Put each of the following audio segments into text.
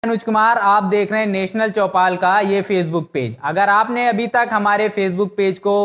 अनुज कुमार, आप देख रहे हैं नेशनल चौपाल का ये फेसबुक पेज। अगर आपने अभी तक हमारे फेसबुक पेज को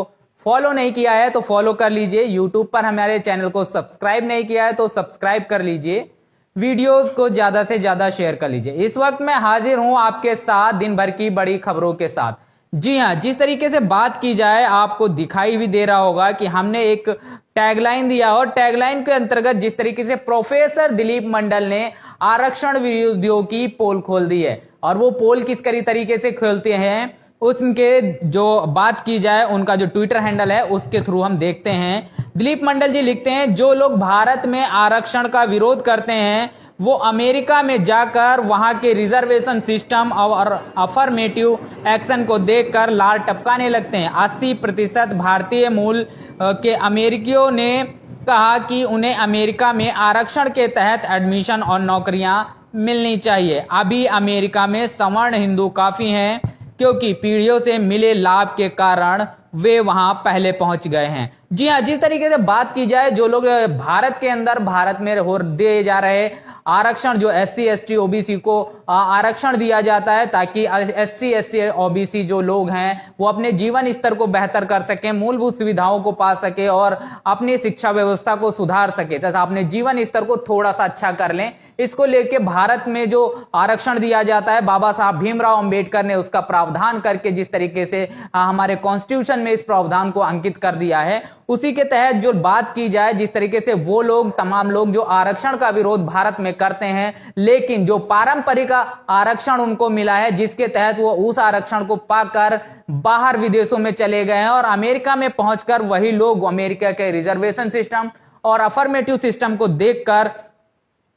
फॉलो नहीं किया है तो फॉलो कर लीजिए। यूट्यूब पर हमारे चैनल को सब्सक्राइब नहीं किया है तो सब्सक्राइब कर लीजिए। वीडियोस को ज्यादा से ज्यादा शेयर कर लीजिए। इस वक्त मैं हाजिर हूं आपके साथ दिन भर की बड़ी खबरों के साथ। जी हां, जिस तरीके से बात की जाए, आपको दिखाई भी दे रहा होगा कि हमने एक टैगलाइन दिया और टैगलाइन के अंतर्गत जिस तरीके से प्रोफेसर दिलीप मंडल ने आरक्षण विरोधियों की पोल खोल दी है। और वो पोल किस तरीके से खोलते हैं, उनके जो बात की जाए, उनका जो ट्विटर हैंडल है उसके थ्रू हम देखते हैं। दिलीप मंडल जी लिखते हैं, जो लोग भारत में आरक्षण का विरोध करते हैं वो अमेरिका में जाकर वहां के रिजर्वेशन सिस्टम और अफर्मेटिव एक्शन को देखकर लार टपकाने लगते हैं। 80% भारतीय मूल के अमेरिकियों ने कहा कि उन्हें अमेरिका में आरक्षण के तहत एडमिशन और नौकरियां मिलनी चाहिए। अभी अमेरिका में सवर्ण हिंदू काफी हैं क्योंकि पीढ़ियों से मिले लाभ के कारण वे वहां पहले पहुंच गए हैं। जी हां, जिस तरीके से बात की जाए, जो लोग भारत के अंदर भारत में हो दिए जा रहे आरक्षण, जो SC ST OBC को आरक्षण दिया जाता है ताकि SC ST OBC जो लोग हैं वो अपने जीवन स्तर को बेहतर कर सकें, मूलभूत सुविधाओं को पा सके और अपनी शिक्षा व्यवस्था को सुधार सके तथा अपने जीवन स्तर को थोड़ा सा अच्छा कर लें। इसको लेके भारत में जो आरक्षण दिया जाता है, बाबा साहब भीमराव अंबेडकर ने उसका प्रावधान करके जिस तरीके से हमारे कॉन्स्टिट्यूशन में इस प्रावधान को अंकित कर दिया है, उसी के तहत जो बात की जाए, जिस तरीके से वो लोग, तमाम लोग जो आरक्षण का विरोध भारत में करते हैं, लेकिन जो पारंपरिक आरक्षण उनको मिला है, जिसके तहत वो उस आरक्षण को पाकर बाहर विदेशों में चले गए हैं और अमेरिका में पहुंचकर वही लोग अमेरिका के रिजर्वेशन सिस्टम और अफर्मेटिव सिस्टम को देखकर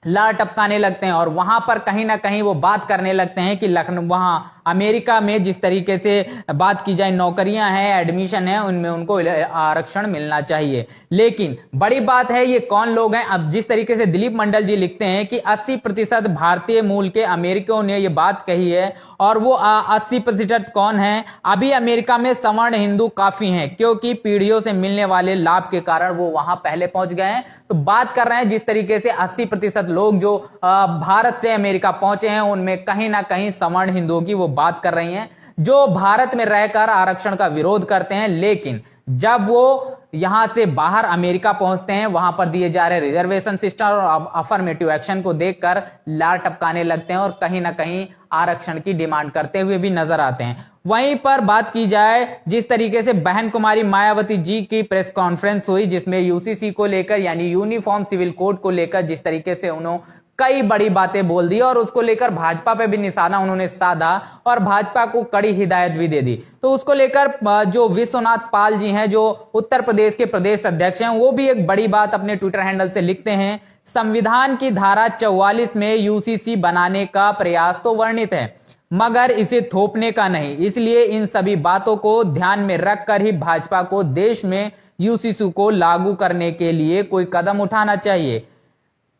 लार टपकाने लगते हैं और वहां पर कहीं ना कहीं वो बात करने लगते हैं कि लखनऊ, वहां अमेरिका में जिस तरीके से बात की जाए नौकरियां हैं, एडमिशन है, उनमें उनको आरक्षण मिलना चाहिए। लेकिन बड़ी बात है, ये कौन लोग हैं? अब जिस तरीके से दिलीप मंडल जी लिखते हैं कि 80% भारतीय मूल के अमेरिकियों ने ये बात कही है और वो 80% कौन है? अभी अमेरिका में सवर्ण हिंदू काफी हैं क्योंकि पीढ़ियों से मिलने वाले लाभ के कारण वो वहां पहले पहुंच गए हैं। तो बात कर रहे हैं जिस तरीके से 80% लोग जो भारत से अमेरिका पहुंचे हैं उनमें कहीं ना कहीं सवर्ण हिंदुओं की वो बात कर रही हैं, जो भारत में रहकर आरक्षण का विरोध करते हैं, लेकिन जब वो यहां से बाहर अमेरिका पहुंचते हैं, वहां पर दिए जा रहे रिजर्वेशन सिस्टम और अफर्मेटिव एक्शन को देखकर लार टपकाने लगते हैं और कहीं ना कहीं आरक्षण की डिमांड करते हुए भी नजर आते हैं। वहीं पर बात की जाए, जिस तरीके से बहन कुमारी मायावती जी की प्रेस कॉन्फ्रेंस हुई, जिसमें यूसीसी को लेकर यानी यूनिफॉर्म सिविल कोड को लेकर जिस तरीके से उन्होंने कई बड़ी बातें बोल दी और उसको लेकर भाजपा पे भी निशाना उन्होंने साधा और भाजपा को कड़ी हिदायत भी दे दी। तो उसको लेकर जो विश्वनाथ पाल जी हैं, जो उत्तर प्रदेश के प्रदेश अध्यक्ष हैं, वो भी एक बड़ी बात अपने ट्विटर हैंडल से लिखते हैं, संविधान की धारा 44 में यूसीसी बनाने का प्रयास तो वर्णित है मगर इसे थोपने का नहीं, इसलिए इन सभी बातों को ध्यान में रखकर ही भाजपा को देश में यूसीसी को लागू करने के लिए कोई कदम उठाना चाहिए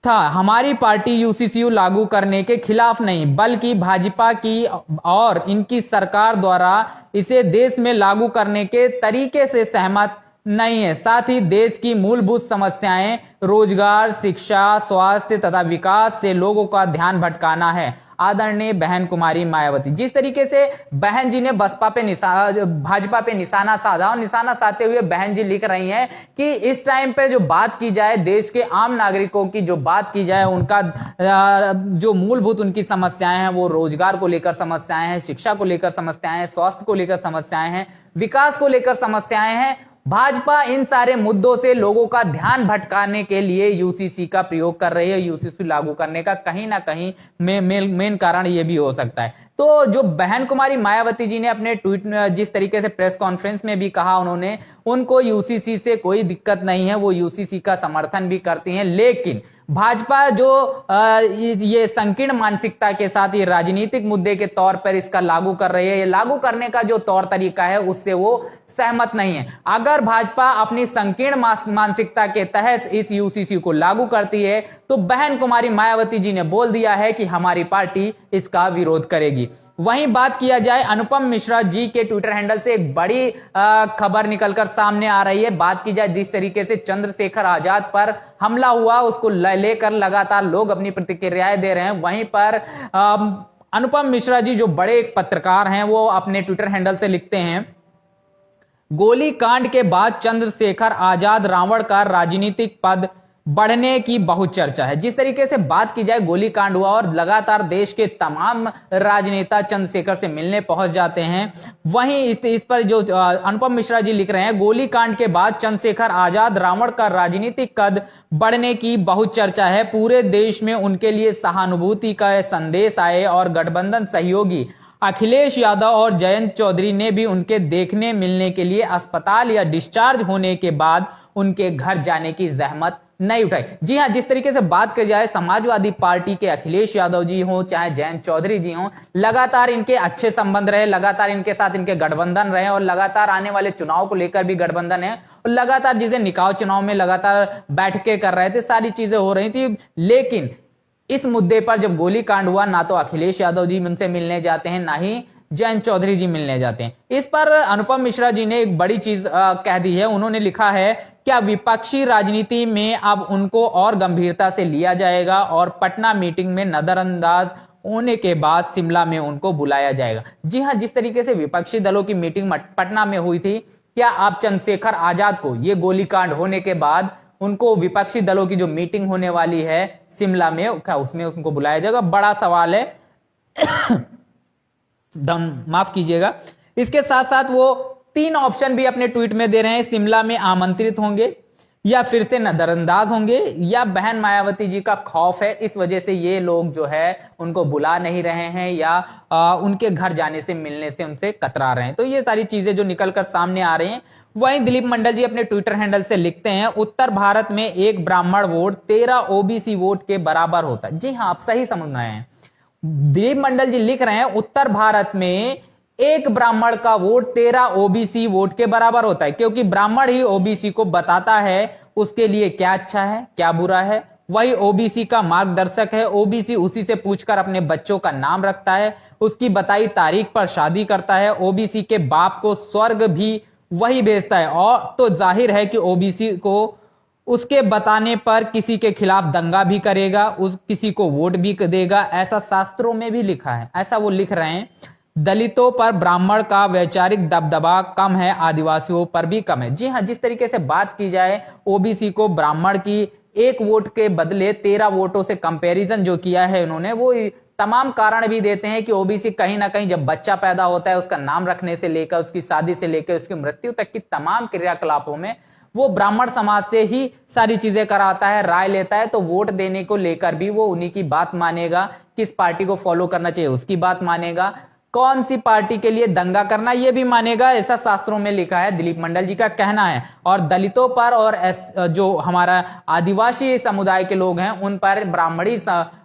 था। हमारी पार्टी यूसीसी लागू करने के खिलाफ नहीं, बल्कि भाजपा की और इनकी सरकार द्वारा इसे देश में लागू करने के तरीके से सहमत नहीं है। साथ ही देश की मूलभूत समस्याएं रोजगार, शिक्षा, स्वास्थ्य तथा विकास से लोगों का ध्यान भटकाना है। आदरणीय बहन कुमारी मायावती। जिस तरीके से बहन जी ने भाजपा पे निशाना साधा और निशाना साधते हुए बहन जी लिख रही हैं कि इस टाइम पे जो बात की जाए, देश के आम नागरिकों की जो बात की जाए, उनका जो मूलभूत उनकी समस्याएं हैं, वो रोजगार को लेकर समस्याएं हैं, शिक्षा को लेकर समस्याएं हैं, स्वास्थ्य को लेकर समस्याएं हैं, विकास को लेकर समस्याएं हैं। भाजपा इन सारे मुद्दों से लोगों का ध्यान भटकाने के लिए यूसीसी का प्रयोग कर रही है। यूसीसी लागू करने का कहीं ना कहीं मेन कारण यह भी हो सकता है। तो जो बहन कुमारी मायावती जी ने अपने ट्वीट जिस तरीके से प्रेस कॉन्फ्रेंस में भी कहा, उनको यूसीसी से कोई दिक्कत नहीं है, वो यूसीसी का समर्थन भी करती हैं, लेकिन भाजपा जो ये संकीर्ण मानसिकता के साथ ये राजनीतिक मुद्दे के तौर पर इसका लागू कर रही है, ये लागू करने का जो तौर तरीका है उससे वो सहमत नहीं है। अगर भाजपा अपनी संकीर्ण मानसिकता के तहत इस यूसीसी को लागू करती है तो बहन कुमारी मायावती जी ने बोल दिया है कि हमारी पार्टी इसका विरोध करेगी। वहीं बात किया जाए अनुपम मिश्रा जी के ट्विटर हैंडल से एक बड़ी खबर निकलकर सामने आ रही है। बात की जाए जिस तरीके से चंद्रशेखर आजाद पर हमला हुआ, उसको लेकर लगातार लोग अपनी प्रतिक्रियाएं दे रहे हैं। वहीं पर अनुपम मिश्रा जी जो बड़े एक पत्रकार हैं, वो अपने ट्विटर हैंडल से लिखते हैं, गोलीकांड के बाद चंद्रशेखर आजाद रावण का राजनीतिक पद बढ़ने की बहुत चर्चा है। जिस तरीके से बात की जाए, गोलीकांड हुआ और लगातार देश के तमाम राजनेता चंद्रशेखर से मिलने पहुंच जाते हैं, वहीं इस पर जो अनुपम मिश्रा जी लिख रहे हैं, गोलीकांड के बाद चंद्रशेखर आजाद रावण का राजनीतिक कद बढ़ने की बहुत चर्चा है। पूरे देश में उनके लिए सहानुभूति का संदेश आए और गठबंधन सहयोगी अखिलेश यादव और जयंत चौधरी ने भी उनके देखने मिलने के लिए अस्पताल या डिस्चार्ज होने के बाद उनके घर जाने की जहमत नहीं उठाई। जी हां, जिस तरीके से बात की जाए, समाजवादी पार्टी के अखिलेश यादव जी हो चाहे जयंत चौधरी जी हो, लगातार इनके अच्छे संबंध रहे, लगातार इनके साथ इनके गठबंधन रहे और लगातार आने वाले चुनाव को लेकर भी गठबंधन है और लगातार जिसे निकाय चुनाव में लगातार बैठकें कर रहे थे, सारी चीजें हो रही थी। लेकिन इस मुद्दे पर जब गोलीकांड हुआ, ना तो अखिलेश यादव जी उनसे मिलने जाते हैं, ना ही जयंत चौधरी जी मिलने जाते हैं। इस पर अनुपम मिश्रा जी ने एक बड़ी चीज कह दी है। उन्होंने लिखा है, क्या विपक्षी राजनीति में अब उनको और गंभीरता से लिया जाएगा और पटना मीटिंग में नजरअंदाज होने के बाद शिमला में उनको बुलाया जाएगा। जी हां, जिस तरीके से विपक्षी दलों की मीटिंग पटना में हुई थी, क्या आप चंद्रशेखर आजाद को ये गोलीकांड होने के बाद उनको विपक्षी दलों की जो मीटिंग होने वाली है शिमला में, क्या उसमें उनको बुलाया जाएगा? बड़ा सवाल है। माफ कीजिएगा। इसके साथ साथ वो 3 ऑप्शन भी अपने ट्वीट में दे रहे हैं, शिमला में आमंत्रित होंगे या फिर से नजरअंदाज होंगे या बहन मायावती जी का खौफ है, इस वजह से ये लोग जो है उनको बुला नहीं रहे हैं या उनके घर जाने से मिलने से उनसे कतरा रहे हैं। तो ये सारी चीजें जो निकलकर सामने आ रही हैं। वहीं दिलीप मंडल जी अपने ट्विटर हैंडल से लिखते हैं, उत्तर भारत में एक ब्राह्मण वोट 13 ओबीसी वोट के बराबर होता है। जी हां, आप सही समझ रहे हैं। दिलीप मंडल जी लिख रहे हैं, उत्तर भारत में एक ब्राह्मण का वोट 13 ओबीसी वोट के बराबर होता है, क्योंकि ब्राह्मण ही ओबीसी को बताता है उसके लिए क्या अच्छा है क्या बुरा है। वही ओबीसी का मार्गदर्शक है। ओबीसी उसी से पूछकर अपने बच्चों का नाम रखता है, उसकी बताई तारीख पर शादी करता है। ओबीसी के बाप को स्वर्ग भी वही भेजता है। और तो जाहिर है कि ओबीसी को उसके बताने पर किसी के खिलाफ दंगा भी करेगा, उस किसी को वोट भी देगा। ऐसा शास्त्रों में भी लिखा है, ऐसा वो लिख रहे हैं। दलितों पर ब्राह्मण का वैचारिक दबदबा कम है, आदिवासियों पर भी कम है। जी हां, जिस तरीके से बात की जाए, ओबीसी को ब्राह्मण की 1 वोट के बदले 13 वोटों से कंपैरिजन जो किया है उन्होंने, वो तमाम कारण भी देते हैं कि ओबीसी कहीं ना कहीं जब बच्चा पैदा होता है, उसका नाम रखने से लेकर उसकी शादी से लेकर उसकी मृत्यु तक की तमाम क्रियाकलापों में वो ब्राह्मण समाज से ही सारी चीजें कराता है, राय लेता है। तो वोट देने को लेकर भी वो उन्हीं की बात मानेगा, किस पार्टी को फॉलो करना चाहिए उसकी बात मानेगा, कौन सी पार्टी के लिए दंगा करना ये भी मानेगा। ऐसा शास्त्रों में लिखा है, दिलीप मंडल जी का कहना है। और दलितों पर और जो हमारा आदिवासी समुदाय के लोग हैं उन पर ब्राह्मणी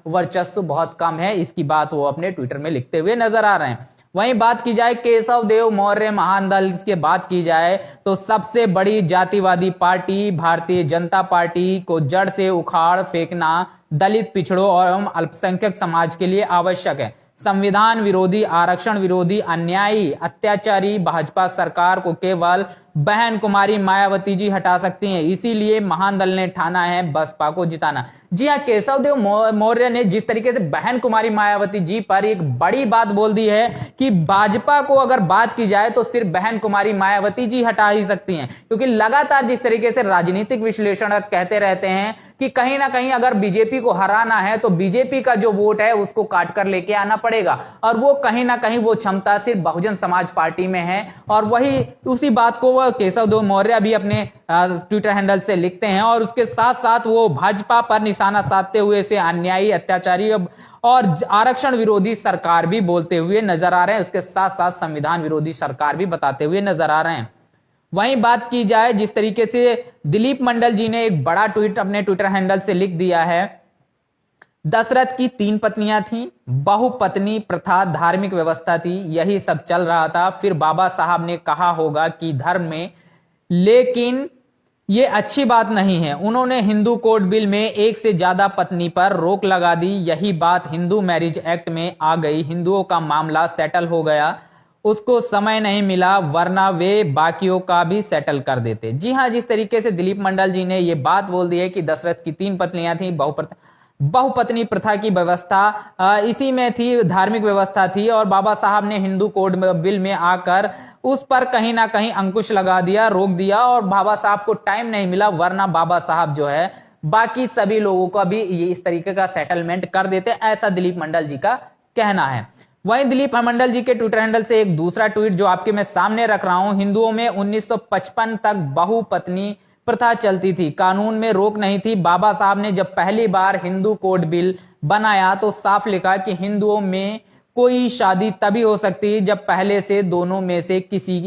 वर्चस्व बहुत कम है, इसकी बात वो अपने ट्विटर में लिखते हुए नजर आ रहे हैं। वहीं बात की जाए केशव देव मौर्य महान दल की बात की जाए तो सबसे बड़ी जातिवादी पार्टी भारतीय जनता पार्टी को जड़ से उखाड़ फेंकना दलित पिछड़ों और अल्पसंख्यक समाज के लिए आवश्यक है। संविधान विरोधी, आरक्षण विरोधी, अन्यायी, अत्याचारी भाजपा सरकार को केवल बहन कुमारी मायावती जी हटा सकती हैं। इसीलिए महान दल ने ठाना है बसपा को जिताना। जी हां, केशव देव मौर्य ने जिस तरीके से बहन कुमारी मायावती जी पर एक बड़ी बात बोल दी है कि भाजपा को अगर बात की जाए तो सिर्फ बहन कुमारी मायावती जी हटा ही सकती हैं, क्योंकि लगातार जिस तरीके से राजनीतिक विश्लेषण कहते रहते हैं कि कहीं ना कहीं अगर बीजेपी को हराना है तो बीजेपी का जो वोट है उसको काट कर लेके आना पड़ेगा, और वो कहीं ना कहीं वो क्षमता सिर्फ बहुजन समाज पार्टी में है। और वही उसी बात को वो केशव देव मौर्य भी अपने ट्विटर हैंडल से लिखते हैं। और उसके साथ साथ वो भाजपा पर निशाना साधते हुए से अन्यायी, अत्याचारी और आरक्षण विरोधी सरकार भी बोलते हुए नजर आ रहे हैं। उसके साथ साथ संविधान विरोधी सरकार भी बताते हुए नजर आ रहे हैं। वहीं बात की जाए, जिस तरीके से दिलीप मंडल जी ने एक बड़ा ट्वीट अपने ट्विटर हैंडल से लिख दिया है, दशरथ की 3 पत्नियां थीं, बहुपत्नी प्रथा धार्मिक व्यवस्था थी, यही सब चल रहा था। फिर बाबा साहब ने कहा होगा कि धर्म में, लेकिन ये अच्छी बात नहीं है। उन्होंने हिंदू कोड बिल में 1 से ज्यादा पत्नी पर रोक लगा दी। यही बात हिंदू मैरिज एक्ट में आ गई, हिंदुओं का मामला सेटल हो गया। उसको समय नहीं मिला, वरना वे बाकियों का भी सेटल कर देते। जी हां, जिस तरीके से दिलीप मंडल जी ने ये बात बोल दी है कि दशरथ की 3 पत्नियां थी, बहुपत्नी प्रथा की व्यवस्था इसी में थी, धार्मिक व्यवस्था थी, और बाबा साहब ने हिंदू कोड बिल में आकर उस पर कहीं ना कहीं अंकुश लगा दिया, रोक दिया, और बाबा साहब को टाइम नहीं मिला, वरना बाबा साहब जो है बाकी सभी लोगों का भी ये इस तरीके का सेटलमेंट कर देते, ऐसा दिलीप मंडल जी का कहना है। वहीं दिलीप मंडल जी के ट्विटर हैंडल से एक दूसरा ट्वीट जो आपके मैं सामने रख रहा हूं, हिंदुओं में 1955 तक बहुपत्नी प्रथा चलती थी, कानून में रोक नहीं थी। बाबा साहब ने जब पहली बार हिंदू कोड बिल बनाया तो साफ लिखा कि हिंदुओं में कोई शादी तभी हो सकती है जब पहले से दोनों में से किसी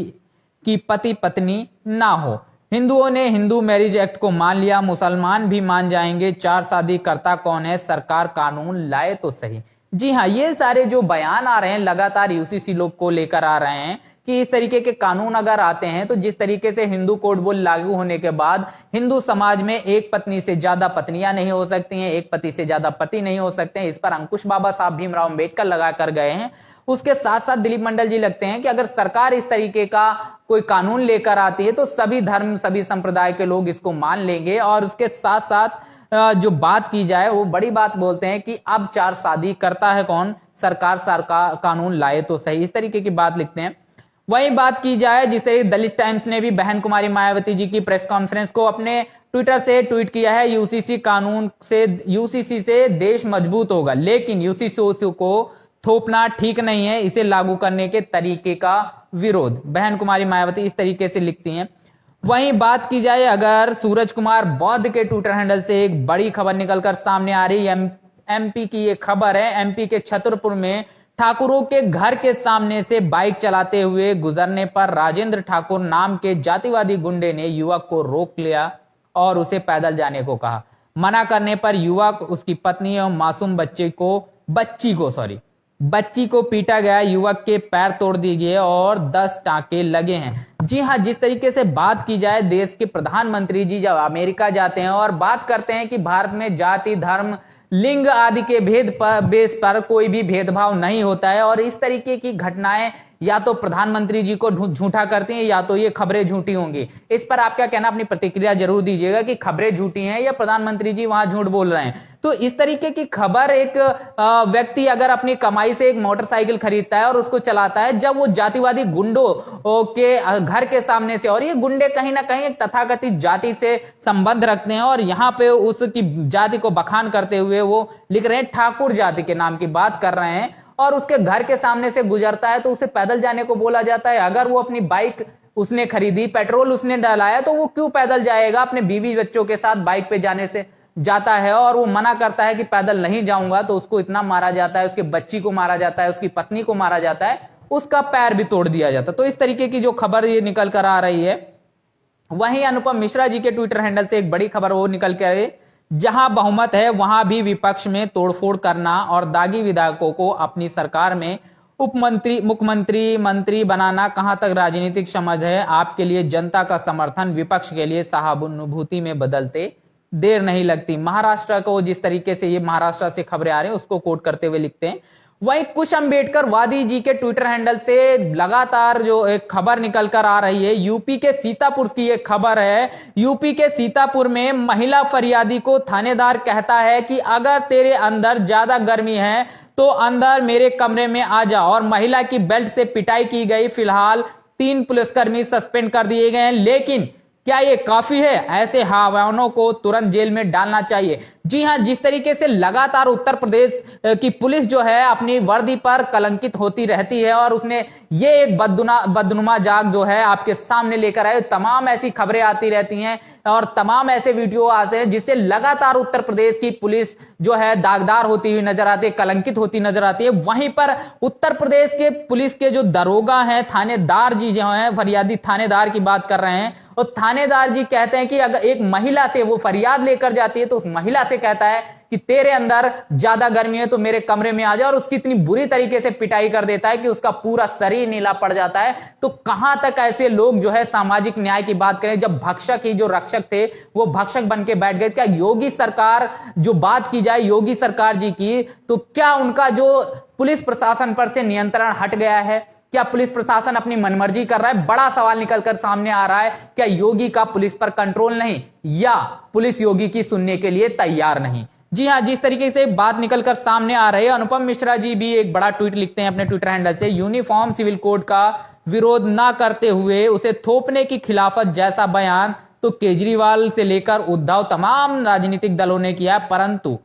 की पति पत्नी ना हो। हिंदुओं ने हिंदू मैरिज एक्ट को मान लिया, मुसलमान भी मान जाएंगे। 4 शादी करता कौन है, सरकार कानून लाए तो सही। जी हाँ, ये सारे जो बयान आ रहे हैं लगातार यूसीसी लोग को लेकर आ रहे हैं कि इस तरीके के कानून अगर आते हैं तो जिस तरीके से हिंदू कोड बिल लागू होने के बाद हिंदू समाज में एक पत्नी से ज्यादा पत्नियां नहीं हो सकती हैं, एक पति से ज्यादा पति नहीं हो सकते हैं, इस पर अंकुश बाबा साहब भीमराव अंबेडकर लगा कर गए हैं। उसके साथ साथ दिलीप मंडल जी लगते हैं कि अगर सरकार इस तरीके का कोई कानून लेकर आती है तो सभी धर्म सभी संप्रदाय के लोग इसको मान लेंगे। और उसके साथ साथ जो बात की जाए वो बड़ी बात बोलते हैं कि अब 4 शादी करता है कौन, सरकार कानून लाए तो सही, इस तरीके की बात लिखते हैं। वही बात की जाए जिसे दलित टाइम्स ने भी बहन कुमारी मायावती जी की प्रेस कॉन्फ्रेंस को अपने ट्विटर से ट्वीट किया है, यूसीसी से देश मजबूत होगा, लेकिन यूसीसी को थोपना ठीक नहीं है, इसे लागू करने के तरीके का विरोध, बहन कुमारी मायावती इस तरीके से लिखती हैं। वहीं बात की जाए अगर सूरज कुमार बौद्ध के ट्विटर हैंडल से एक बड़ी खबर निकलकर सामने आ रही है, एमपी की ये खबर है। एमपी के छतरपुर में ठाकुरों के घर के सामने से बाइक चलाते हुए गुजरने पर राजेंद्र ठाकुर नाम के जातिवादी गुंडे ने युवक को रोक लिया और उसे पैदल जाने को कहा। मना करने पर युवक, उसकी पत्नी और मासूम बच्ची को पीटा गया। युवक के पैर तोड़ दिए गए और 10 टांके लगे हैं। जी हाँ, जिस तरीके से बात की जाए, देश के प्रधानमंत्री जी जब अमेरिका जाते हैं और बात करते हैं कि भारत में जाति धर्म लिंग आदि के बेस पर कोई भी भेदभाव नहीं होता है, और इस तरीके की घटनाएं या तो प्रधानमंत्री जी को झूठा करती हैं या तो ये खबरें झूठी होंगी। इस पर आप क्या कहना, अपनी प्रतिक्रिया जरूर दीजिएगा कि खबरें झूठी हैं या प्रधानमंत्री जी वहां झूठ बोल रहे हैं। तो इस तरीके की खबर, एक व्यक्ति अगर अपनी कमाई से एक मोटरसाइकिल खरीदता है और उसको चलाता है, जब वो जातिवादी गुंडों के घर के सामने से, और ये गुंडे कहीं ना कहीं एक तथाकथित जाति से संबंध रखते हैं, और यहाँ पे उसकी जाति को बखान करते हुए वो लिख रहे हैं, ठाकुर जाति के नाम की बात कर रहे हैं, और उसके घर के सामने से गुजरता है तो उसे पैदल जाने को बोला जाता है। अगर वो अपनी बाइक उसने खरीदी, पेट्रोल उसने डालाया, तो वो क्यों पैदल जाएगा? अपने बीवी बच्चों के साथ बाइक पे जाने से जाता है, और वो मना करता है कि पैदल नहीं जाऊंगा, तो उसको इतना मारा जाता है, उसकी बच्ची को मारा जाता है, उसकी पत्नी को मारा जाता है, उसका पैर भी तोड़ दिया जाता है। तो इस तरीके की जो खबर ये निकल कर आ रही है। वहीं अनुपम मिश्रा जी के ट्विटर हैंडल से एक बड़ी खबर वो निकल के आ रही है, जहां बहुमत है वहां भी विपक्ष में तोड़फोड़ करना और दागी विधायकों को अपनी सरकार में मुख्यमंत्री मंत्री बनाना कहां तक राजनीतिक समझ है? आपके लिए जनता का समर्थन विपक्ष के लिए सहानुभूति में बदलते देर नहीं लगती। महाराष्ट्र को जिस तरीके से, ये महाराष्ट्र से खबरें आ रही हैं उसको कोट करते हुए लिखते हैं। वहीं कुछ अंबेडकर वादी जी के ट्विटर हैंडल से लगातार जो एक खबर निकल कर आ रही है, यूपी के सीतापुर की एक खबर है। यूपी के सीतापुर में महिला फरियादी को थानेदार कहता है कि अगर तेरे अंदर ज्यादा गर्मी है तो अंदर मेरे कमरे में आ जा, और महिला की बेल्ट से पिटाई की गई। फिलहाल 3 पुलिसकर्मी सस्पेंड कर दिए गए हैं, लेकिन क्या ये काफी है? ऐसे हवानों को तुरंत जेल में डालना चाहिए। जी हां, जिस तरीके से लगातार उत्तर प्रदेश की पुलिस जो है अपनी वर्दी पर कलंकित होती रहती है, और उसने ये एक बदनुमा जाग जो है आपके सामने लेकर आए। तमाम ऐसी खबरें आती रहती हैं और तमाम ऐसे वीडियो आते हैं जिससे लगातार उत्तर प्रदेश की पुलिस जो है दागदार होती हुई नजर आती है, कलंकित होती नजर आती है। वहीं पर उत्तर प्रदेश के पुलिस के जो दरोगा हैं, थानेदार जी जो हैं, फरियादी थानेदार की बात कर रहे हैं, और थानेदार जी कहते हैं कि अगर एक महिला से वो फरियाद लेकर जाती है तो उस महिला से कहता है कि तेरे अंदर ज्यादा गर्मी है तो मेरे कमरे में आ जा, और उसकी इतनी बुरी तरीके से पिटाई कर देता है कि उसका पूरा शरीर नीला पड़ जाता है। तो कहां तक ऐसे लोग जो है सामाजिक न्याय की बात करें, जब भक्षक ही जो रक्षक थे वो भक्षक बन के बैठ गए। क्या योगी सरकार, जो बात की जाए योगी सरकार जी की, तो क्या उनका जो पुलिस प्रशासन पर से नियंत्रण हट गया है? क्या पुलिस प्रशासन अपनी मनमर्जी कर रहा है? बड़ा सवाल निकलकर सामने आ रहा है। क्या योगी का पुलिस पर कंट्रोल नहीं, या पुलिस योगी की सुनने के लिए तैयार नहीं? जी हाँ, जिस तरीके से बात निकलकर सामने आ रही है, अनुपम मिश्रा जी भी एक बड़ा ट्वीट लिखते हैं अपने ट्विटर हैंडल से, यूनिफॉर्म सिविल कोड का विरोध ना करते हुए उसे थोपने की खिलाफत जैसा बयान तो केजरीवाल से लेकर उद्धव तमाम राजनीतिक दलों ने किया, परंतु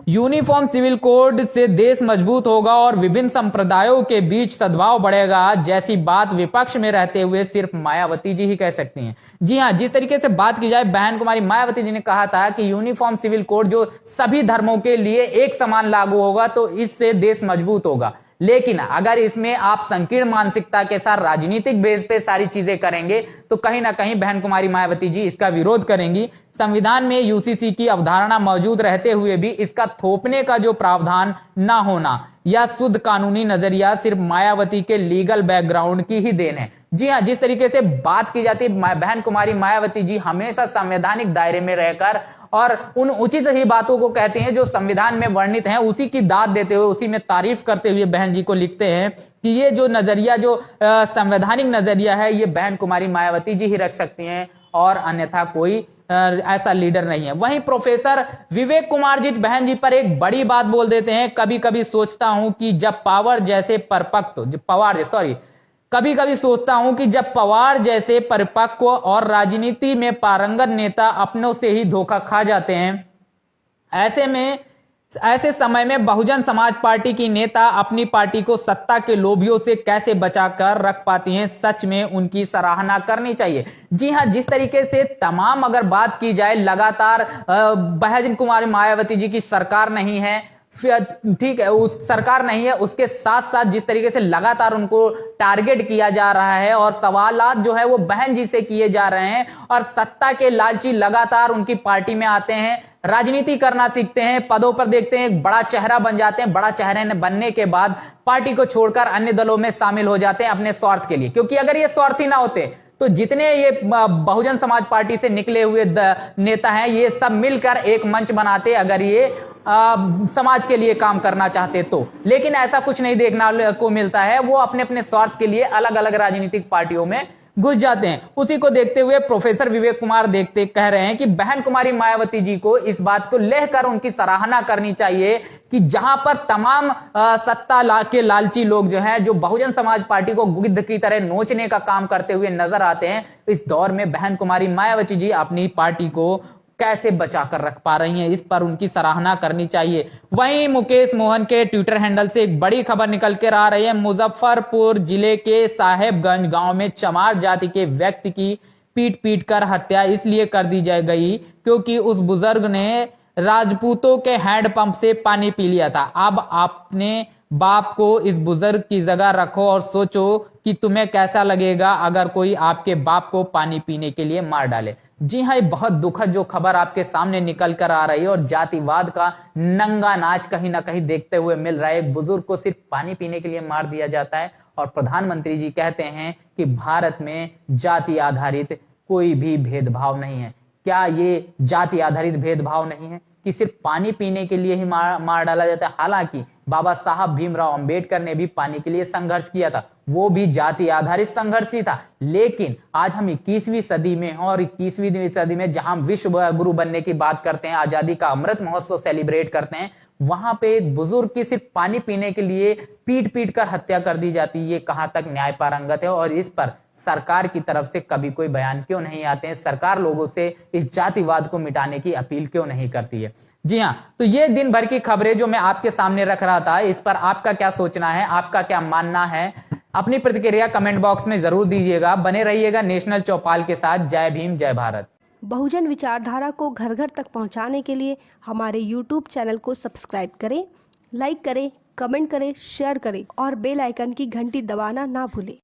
यूनिफॉर्म सिविल कोड से देश मजबूत होगा और विभिन्न संप्रदायों के बीच सद्भाव बढ़ेगा जैसी बात विपक्ष में रहते हुए सिर्फ मायावती जी ही कह सकती हैं। जी हां, जिस तरीके से बात की जाए, बहन कुमारी मायावती जी ने कहा था कि यूनिफॉर्म सिविल कोड जो सभी धर्मों के लिए एक समान लागू होगा तो इससे देश मजबूत होगा, लेकिन अगर इसमें आप संकीर्ण मानसिकता के साथ राजनीतिक बेस पे सारी चीजें करेंगे तो कहीं ना कहीं बहन कुमारी मायावती जी इसका विरोध करेंगी। संविधान में यूसीसी की अवधारणा मौजूद रहते हुए भी इसका थोपने का जो प्रावधान ना होना, यह शुद्ध कानूनी नजरिया सिर्फ मायावती के लीगल बैकग्राउंड की ही देन है। जी हां, जिस तरीके से बात की जाती है, बहन कुमारी मायावती जी हमेशा संवैधानिक दायरे में रहकर और उन उचित ही बातों को कहते हैं जो संविधान में वर्णित हैं, उसी की दाद देते हुए, उसी में तारीफ करते हुए बहन जी को लिखते हैं कि ये जो नजरिया, जो संवैधानिक नजरिया है, ये बहन कुमारी मायावती जी ही रख सकती हैं और अन्यथा कोई ऐसा लीडर नहीं है। वहीं प्रोफेसर विवेक कुमार जी बहन जी पर एक बड़ी बात बोल देते हैं, कभी कभी सोचता हूं कि जब पवार जैसे परिपक्व और राजनीति में पारंगत नेता अपनों से ही धोखा खा जाते हैं, ऐसे समय में बहुजन समाज पार्टी की नेता अपनी पार्टी को सत्ता के लोभियों से कैसे बचाकर रख पाती हैं, सच में उनकी सराहना करनी चाहिए। जी हां, जिस तरीके से तमाम अगर बात की जाए, लगातार बहन कुमारी मायावती जी की सरकार नहीं है, ठीक है, उस सरकार नहीं है, उसके साथ साथ जिस तरीके से लगातार उनको टारगेट किया जा रहा है और सवालात जो है वो बहन जी से किए जा रहे हैं और सत्ता के लालची लगातार उनकी पार्टी में आते हैं, राजनीति करना सीखते हैं, पदों पर देखते हैं, एक बड़ा चेहरा बन जाते हैं, बड़ा चेहरा बनने के बाद पार्टी को छोड़कर अन्य दलों में शामिल हो जाते हैं अपने स्वार्थ के लिए। क्योंकि अगर ये स्वार्थी ना होते तो जितने ये बहुजन समाज पार्टी से निकले हुए नेता हैं, ये सब मिलकर एक मंच बनाते अगर ये समाज के लिए काम करना चाहते तो, लेकिन ऐसा कुछ नहीं देखने को मिलता है। वो अपने अपने स्वार्थ के लिए अलग अलग राजनीतिक पार्टियों में घुस जाते हैं। उसी को देखते हुए प्रोफेसर विवेक कुमार कह रहे हैं कि बहन कुमारी मायावती जी को इस बात को लेकर उनकी सराहना करनी चाहिए कि जहां पर तमाम सत्ता के लालची लोग जो हैं, जो बहुजन समाज पार्टी को गिद्ध की तरह नोचने का काम करते हुए नजर आते हैं, इस दौर में बहन कुमारी मायावती जी अपनी पार्टी को कैसे बचाकर रख पा रही हैं, इस पर उनकी सराहना करनी चाहिए। वहीं मुकेश मोहन के ट्विटर हैंडल से एक बड़ी खबर निकल कर आ रही है। मुजफ्फरपुर जिले के साहेबगंज गांव में चमार जाति के व्यक्ति की पीट कर हत्या इसलिए कर दी गई क्योंकि उस बुजुर्ग ने राजपूतों के हैंडपंप से पानी पी लिया था। अब अपने बाप को इस बुजुर्ग की जगह रखो और सोचो कि तुम्हें कैसा लगेगा अगर कोई आपके बाप को पानी पीने के लिए मार डाले। जी हाँ, ये बहुत दुखद जो खबर आपके सामने निकल कर आ रही है और जातिवाद का नंगा नाच कहीं ना कहीं देखते हुए मिल रहा है। एक बुजुर्ग को सिर्फ पानी पीने के लिए मार दिया जाता है और प्रधानमंत्री जी कहते हैं कि भारत में जाति आधारित कोई भी भेदभाव नहीं है। क्या ये जाति आधारित भेदभाव नहीं है कि सिर्फ पानी पीने के लिए ही मार डाला जाता है? हालांकि बाबा साहब भीमराव अंबेडकर ने भी पानी के लिए संघर्ष किया था, वो भी जाति आधारित संघर्ष ही था। लेकिन आज हम 21वीं सदी में हैं और 21वीं सदी में जहां विश्व गुरु बनने की बात करते हैं, आजादी का अमृत महोत्सव सेलिब्रेट करते हैं, वहां पे एक बुजुर्ग की सिर्फ पानी पीने के लिए पीट कर हत्या कर दी जाती है। ये कहां तक न्याय पारंगत है और इस पर सरकार की तरफ से कभी कोई बयान क्यों नहीं आते हैं? सरकार लोगों से इस जातिवाद को मिटाने की अपील क्यों नहीं करती है? जी हाँ, तो ये दिन भर की खबरें जो मैं आपके सामने रख रहा था, इस पर आपका क्या सोचना है, आपका क्या मानना है? अपनी प्रतिक्रिया कमेंट बॉक्स में जरूर दीजिएगा। बने रहिएगा नेशनल चौपाल के साथ। जय भीम, जय भारत। बहुजन विचारधारा को घर घर तक पहुंचाने के लिए हमारे YouTube चैनल को सब्सक्राइब करें, लाइक करें, कमेंट करें, शेयर करें और बेल आइकन की घंटी दबाना ना भूलें।